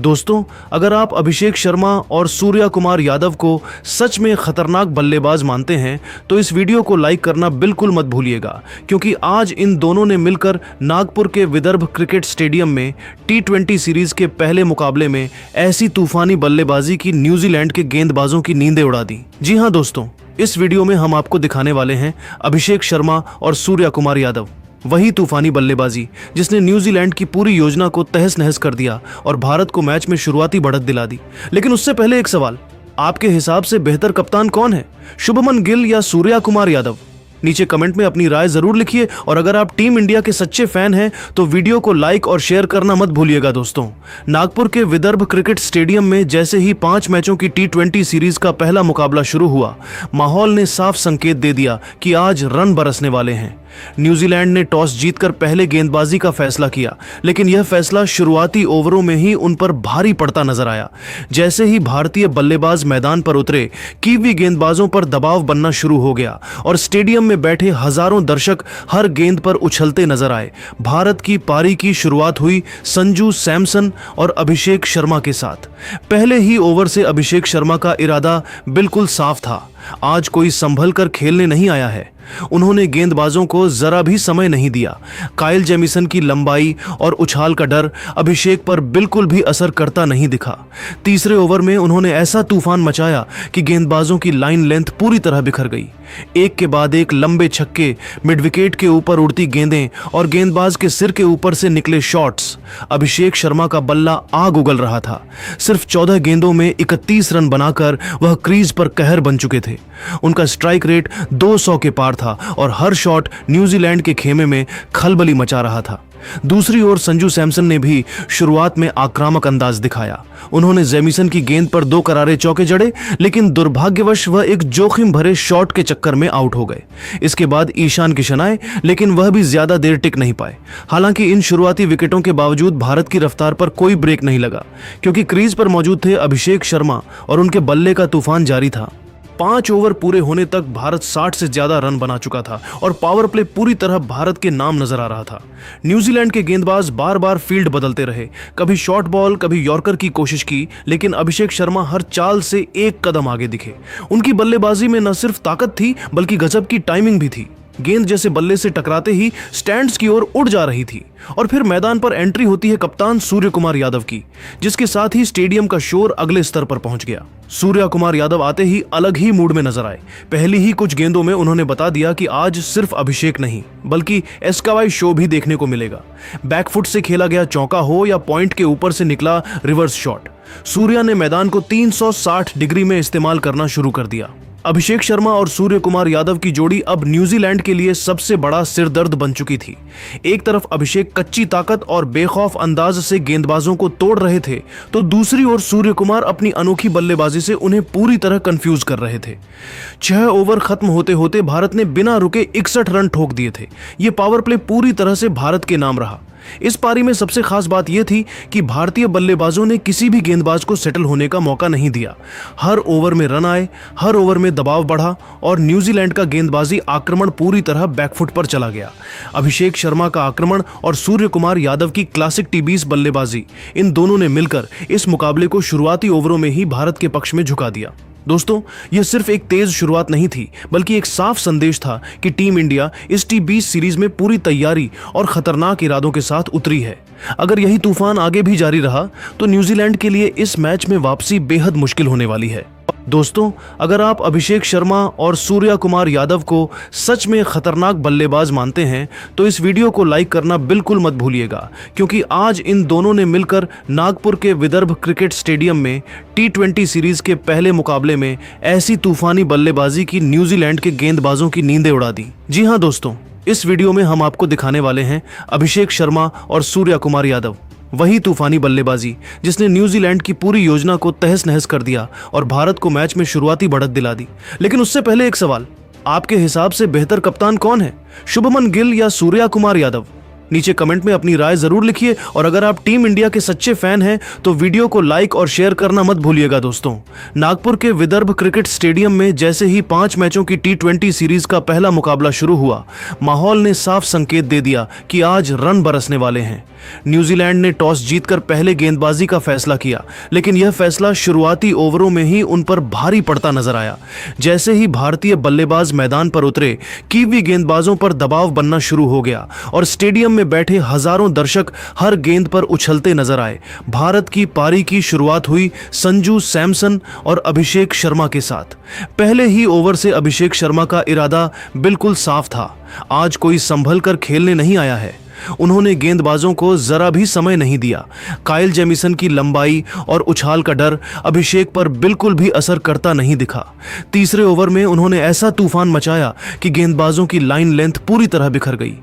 दोस्तों, अगर आप अभिषेक शर्मा और सूर्या कुमार यादव को सच में खतरनाक बल्लेबाज मानते हैं तो इस वीडियो को लाइक करना बिल्कुल मत भूलिएगा, क्योंकि आज इन दोनों ने मिलकर नागपुर के विदर्भ क्रिकेट स्टेडियम में T20 सीरीज के पहले मुकाबले में ऐसी तूफानी बल्लेबाजी की न्यूजीलैंड के गेंदबाजों की नींदें उड़ा दी। जी हाँ दोस्तों, इस वीडियो में हम आपको दिखाने वाले हैं अभिषेक शर्मा और सूर्या कुमार यादव, वही तूफानी बल्लेबाजी जिसने न्यूजीलैंड की पूरी योजना को तहस नहस कर दिया और भारत को मैच में शुरुआती बढ़त दिला दी। लेकिन उससे पहले एक सवाल, आपके हिसाब से बेहतर कप्तान कौन है, शुभमन गिल या सूर्या कुमार यादव? नीचे कमेंट में अपनी राय जरूर लिखिए और अगर आप टीम इंडिया के सच्चे फैन हैं तो वीडियो को लाइक और शेयर करना मत भूलिएगा। दोस्तों, नागपुर के विदर्भ क्रिकेट स्टेडियम में जैसे ही 5 मैचों की T20 सीरीज का पहला मुकाबला शुरू हुआ, माहौल ने साफ संकेत दे दिया कि आज रन बरसने वाले हैं। न्यूजीलैंड ने टॉस जीतकर पहले गेंदबाजी का फैसला किया, लेकिन यह फैसला शुरुआती ओवरों में ही उन पर भारी पड़ता नजर आया। जैसे ही भारतीय बल्लेबाज मैदान पर उतरे, कीवी गेंदबाजों पर दबाव बनना शुरू हो गया और स्टेडियम में बैठे हजारों दर्शक हर गेंद पर उछलते नजर आए। भारत की पारी की शुरुआत हुई संजू सैमसन और अभिषेक शर्मा के साथ। पहले ही ओवर से अभिषेक शर्मा का इरादा बिल्कुल साफ था, आज कोई संभल कर खेलने नहीं आया है। उन्होंने गेंदबाजों को जरा भी समय नहीं दिया। काइल जेमिसन की लंबाई और उछाल का डर अभिषेक पर बिल्कुल भी असर करता नहीं दिखा। तीसरे ओवर में उन्होंने ऐसा तूफान मचाया कि गेंदबाजों की लाइन लेंथ पूरी तरह बिखर गई। एक के बाद एक लंबे छक्के, मिड विकेट के ऊपर उड़ती गेंदें और गेंदबाज के सिर के ऊपर से निकले शॉट्स। अभिषेक शर्मा का बल्ला आग उगल रहा था। सिर्फ 14 गेंदों में 31 रन बनाकर वह क्रीज पर कहर बन चुके थे। उनका स्ट्राइक रेट 200 के पार था और हर शॉट न्यूजीलैंड के खेमे में खलबली मचा रहा था। दूसरी ओर संजू सैमसन ने भी शुरुआत में आक्रामक अंदाज दिखाया। उन्होंने जेमिसन की गेंद पर 2 करारे चौके जड़े, लेकिन दुर्भाग्यवश वह एक जोखिम भरे शॉट के चक्कर में आउट हो गए। इसके बाद ईशान किशन आए, लेकिन वह भी ज्यादा देर टिक नहीं पाए। हालांकि इन शुरुआती विकेटों के बावजूद भारत की रफ्तार पर कोई ब्रेक नहीं लगा, क्योंकि क्रीज पर मौजूद थे अभिषेक शर्मा और उनके बल्ले का तूफान जारी था। 5 ओवर पूरे होने तक भारत 60 से ज्यादा रन बना चुका था और पावर प्ले पूरी तरह भारत के नाम नजर आ रहा था। न्यूजीलैंड के गेंदबाज बार बार फील्ड बदलते रहे, कभी शॉर्ट बॉल कभी यॉर्कर की कोशिश की, लेकिन अभिषेक शर्मा हर चाल से एक कदम आगे दिखे। उनकी बल्लेबाजी में न सिर्फ ताकत थी बल्कि गजब की टाइमिंग भी थी। गेंद जैसे बल्ले से टकराते ही स्टैंड्स की ओर उड़ जा रही थी। और फिर मैदान पर एंट्री होती है कप्तान सूर्य कुमार यादव की, जिसके साथ ही स्टेडियम का शोर अगले स्तर पर पहुंच गया। सूर्या कुमार यादव आते ही अलग ही मूड में नजर आए। पहली ही कुछ गेंदों में उन्होंने बता दिया कि आज सिर्फ अभिषेक नहीं बल्कि एस्कावाई शो भी देखने को मिलेगा। बैकफुट से खेला गया चौका हो या पॉइंट के ऊपर से निकला रिवर्स शॉट, सूर्या ने मैदान को 360 डिग्री में इस्तेमाल करना शुरू कर दिया। अभिषेक शर्मा और सूर्य कुमार यादव की जोड़ी अब न्यूजीलैंड के लिए सबसे बड़ा सिरदर्द बन चुकी थी। एक तरफ अभिषेक कच्ची ताकत और बेखौफ अंदाज से गेंदबाजों को तोड़ रहे थे, तो दूसरी ओर सूर्य कुमार अपनी अनोखी बल्लेबाजी से उन्हें पूरी तरह कंफ्यूज कर रहे थे। 6 ओवर खत्म होते होते भारत ने बिना रुके 61 रन ठोक दिए थे। ये पावर प्ले पूरी तरह से भारत के नाम रहा। इस पारी में सबसे खास बात यह थी कि भारतीय बल्लेबाजों ने किसी भी गेंदबाज को सेटल होने का मौका नहीं दिया। हर ओवर में रन आए, हर ओवर में दबाव बढ़ा और न्यूजीलैंड का गेंदबाजी आक्रमण पूरी तरह बैकफुट पर चला गया। अभिषेक शर्मा का आक्रमण और सूर्य कुमार यादव की क्लासिक T20 बल्लेबाजी, इन दोनों ने मिलकर इस मुकाबले को शुरुआती ओवरों में ही भारत के पक्ष में झुका दिया। दोस्तों, यह सिर्फ एक तेज शुरुआत नहीं थी बल्कि एक साफ संदेश था कि टीम इंडिया इस T20 सीरीज में पूरी तैयारी और खतरनाक इरादों के साथ उतरी है। अगर यही तूफान आगे भी जारी रहा तो न्यूजीलैंड के लिए इस मैच में वापसी बेहद मुश्किल होने वाली है। दोस्तों, अगर आप अभिषेक शर्मा और सूर्या कुमार यादव को सच में खतरनाक बल्लेबाज मानते हैं तो इस वीडियो को लाइक करना बिल्कुल मत भूलिएगा, क्योंकि आज इन दोनों ने मिलकर नागपुर के विदर्भ क्रिकेट स्टेडियम में T20 सीरीज के पहले मुकाबले में ऐसी तूफानी बल्लेबाजी की न्यूजीलैंड के गेंदबाजों की नींदें उड़ा दी। जी हाँ दोस्तों, इस वीडियो में हम आपको दिखाने वाले हैं अभिषेक शर्मा और सूर्या कुमार यादव, वही तूफानी बल्लेबाजी जिसने न्यूजीलैंड की पूरी योजना को तहस नहस कर दिया और भारत को मैच में शुरुआती बढ़त दिला दी। लेकिन उससे पहले एक सवाल, आपके हिसाब से बेहतर कप्तान कौन है, शुभमन गिल या सूर्या कुमार यादव? नीचे कमेंट में अपनी राय जरूर लिखिए और अगर आप टीम इंडिया के सच्चे फैन हैं तो वीडियो को लाइक और शेयर करना मत भूलिएगा। दोस्तों, नागपुर के विदर्भ क्रिकेट स्टेडियम में जैसे ही 5 मैचों की T20 सीरीज का पहला मुकाबला शुरू हुआ, माहौल ने साफ संकेत दे दिया कि आज रन बरसने वाले हैं। न्यूजीलैंड ने टॉस जीतकर पहले गेंदबाजी का फैसला किया, लेकिन यह फैसला शुरुआती ओवरों में ही उन पर भारी पड़ता नजर आया। जैसे ही भारतीय बल्लेबाज मैदान पर उतरे, कीवी गेंदबाजों पर दबाव बनना शुरू हो गया और स्टेडियम में बैठे हजारों दर्शक हर गेंद पर उछलते नजर आए। भारत की पारी की शुरुआत हुई संजू सैमसन और अभिषेक शर्मा के साथ। पहले ही ओवर से अभिषेक शर्मा का इरादा बिल्कुल साफ था, आज कोई संभल कर खेलने नहीं आया है। उन्होंने गेंदबाजों को जरा भी समय नहीं दिया। काइल जेमिसन की लंबाई और उछाल का डर अभिषेक पर बिल्कुल भी असर करता नहीं दिखा। तीसरे ओवर में उन्होंने ऐसा तूफान मचाया कि गेंदबाजों की लाइन लेंथ पूरी तरह बिखर गई।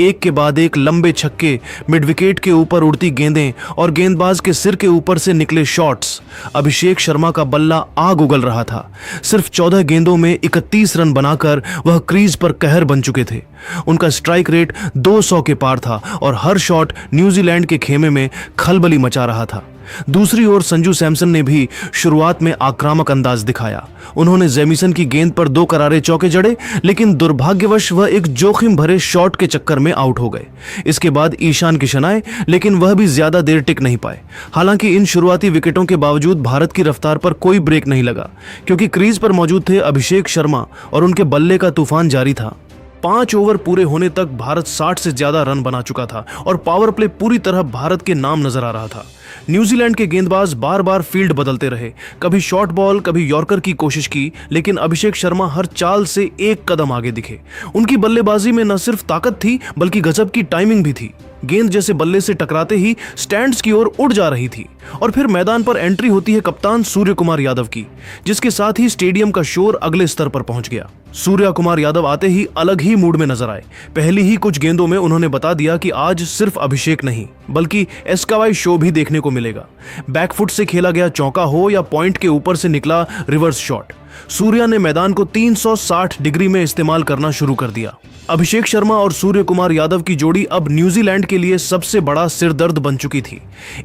एक के बाद एक लंबे छक्के, मिड विकेट के ऊपर उड़ती गेंदें और गेंदबाज के सिर के ऊपर से निकले शॉट्स। अभिषेक शर्मा का बल्ला आग उगल रहा था। सिर्फ 14 गेंदों में 31 रन बनाकर वह क्रीज पर कहर बन चुके थे। उनका स्ट्राइक रेट 200 के पार था और हर शॉट न्यूजीलैंड के खेमे में खलबली मचा रहा था। दूसरी ओर संजू सैमसन ने भी शुरुआत में आक्रामक अंदाज दिखाया। उन्होंने जेमिसन की गेंद पर 2 करारे चौके जड़े, लेकिन दुर्भाग्यवश वह एक जोखिम भरे शॉट के चक्कर में आउट हो गए। इसके बाद ईशान किशन आए, लेकिन वह भी ज्यादा देर टिक नहीं पाए। हालांकि इन शुरुआती विकेटों के बावजूद भारत की रफ्तार पर कोई ब्रेक नहीं लगा, क्योंकि क्रीज पर मौजूद थे अभिषेक शर्मा और उनके बल्ले का तूफान जारी था। 5 ओवर पूरे होने तक भारत 60 से ज्यादा रन बना चुका था और पावर प्ले पूरी तरह भारत के नाम नजर आ रहा था। न्यूजीलैंड के गेंदबाज बार बार फील्ड बदलते रहे, कभी शॉर्ट बॉल कभी यॉर्कर की कोशिश की, लेकिन अभिषेक शर्मा हर चाल से एक कदम आगे दिखे। उनकी बल्लेबाजी में न सिर्फ ताकत थी बल्कि गजब की टाइमिंग भी थी। गेंद जैसे बल्ले से टकराते ही स्टैंड्स की ओर उड़ जा रही थी। और फिर मैदान पर एंट्री होती है कप्तान सूर्य कुमार यादव की, जिसके साथ ही स्टेडियम का शोर अगले स्तर पर पहुंच गया। सूर्य कुमार यादव आते ही अलग ही मूड में नजर आए। पहली ही कुछ गेंदों में उन्होंने बता दिया कि आज सिर्फ अभिषेक नहीं बल्कि एस्कावाई शो भी देखने को मिलेगा। बैकफुट से खेला गया चौका हो या पॉइंट के ऊपर से निकला रिवर्स शॉट, सूर्या ने मैदान को 360 डिग्री में इस्तेमाल करना शुरू कर दिया। अभिषेक शर्मा और सूर्य कुमार यादव की जोड़ी अब न्यूजीलैंड के लिए सबसे बड़ा सिरदर्द बन चुकी थी।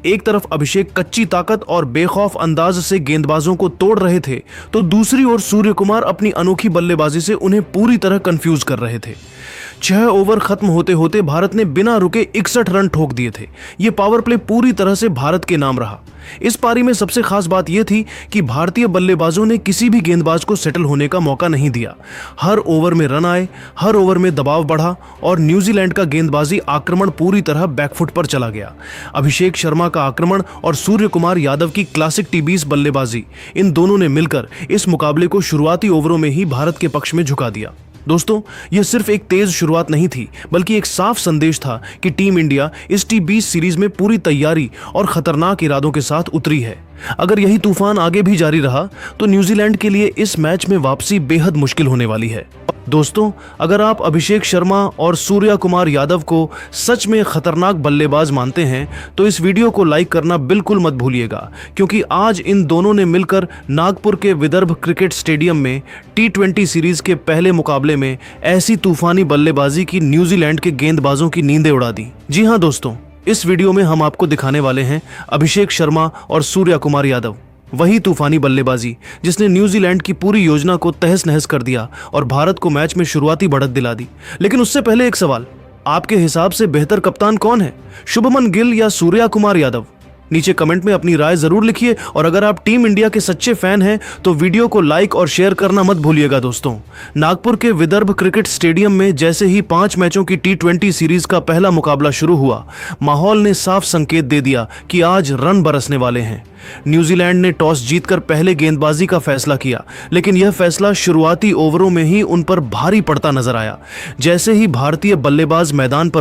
एक तरफ अभिषेक कच्ची ताकत और बेखौफ अंदाज से गेंदबाजों को तोड़ रहे थे, तो दूसरी ओर सूर्य कुमार अपनी अनोखी बल्लेबाजी से उन्हें पूरी तरह कंफ्यूज कर रहे थे। 6 ओवर खत्म होते होते भारत ने बिना रुके 61 रन ठोक दिए थे। ये पावर प्ले पूरी तरह से भारत के नाम रहा। इस पारी में सबसे खास बात यह थी कि भारतीय बल्लेबाजों ने किसी भी गेंदबाज को सेटल होने का मौका नहीं दिया। हर ओवर में रन आए, हर ओवर में दबाव बढ़ा और न्यूजीलैंड का गेंदबाजी आक्रमण पूरी तरह बैकफुट पर चला गया। अभिषेक शर्मा का आक्रमण और सूर्य कुमार यादव की क्लासिक टी20 बल्लेबाजी, इन दोनों ने मिलकर इस मुकाबले को शुरुआती ओवरों में ही भारत के पक्ष में झुका दिया। दोस्तों, यह सिर्फ एक तेज शुरुआत नहीं थी बल्कि एक साफ संदेश था कि टीम इंडिया इस टी20 सीरीज में पूरी तैयारी और खतरनाक इरादों के साथ उतरी है। अगर यही तूफान आगे भी जारी रहा तो न्यूजीलैंड के लिए इस मैच में वापसी बेहद मुश्किल होने वाली है। दोस्तों, अगर आप अभिषेक शर्मा और सूर्या कुमार यादव को सच में खतरनाक बल्लेबाज मानते हैं तो इस वीडियो को लाइक करना बिल्कुल मत भूलिएगा, क्योंकि आज इन दोनों ने मिलकर नागपुर के विदर्भ क्रिकेट स्टेडियम में T20 सीरीज के पहले मुकाबले में ऐसी तूफानी बल्लेबाजी की न्यूजीलैंड के गेंदबाजों की नींदें उड़ा दी। जी हाँ दोस्तों, इस वीडियो में हम आपको दिखाने वाले हैं अभिषेक शर्मा और सूर्या कुमार यादव, वही तूफानी बल्लेबाजी जिसने न्यूजीलैंड की पूरी योजना को तहस नहस कर दिया और भारत को मैच में शुरुआती बढ़त दिला दी। लेकिन उससे पहले एक सवाल, आपके हिसाब से बेहतर कप्तान कौन है, शुभमन गिल या सूर्या कुमार यादव? नीचे कमेंट में अपनी राय जरूर लिखिए और अगर आप टीम इंडिया के सच्चे फैन हैं तो वीडियो को लाइक और शेयर करना मत भूलिएगा। दोस्तों, नागपुर के विदर्भ क्रिकेट स्टेडियम में जैसे ही 5 मैचों की T20 सीरीज का पहला मुकाबला शुरू हुआ, माहौल ने साफ संकेत दे दिया कि आज रन बरसने वाले हैं। न्यूजीलैंड ने टॉस जीतकर पहले गेंदबाजी का फैसला किया, लेकिन यह फैसला शुरुआती ओवरों में ही उन पर भारी पड़ता नजर आया। जैसे ही भारतीय बल्लेबाज मैदान पर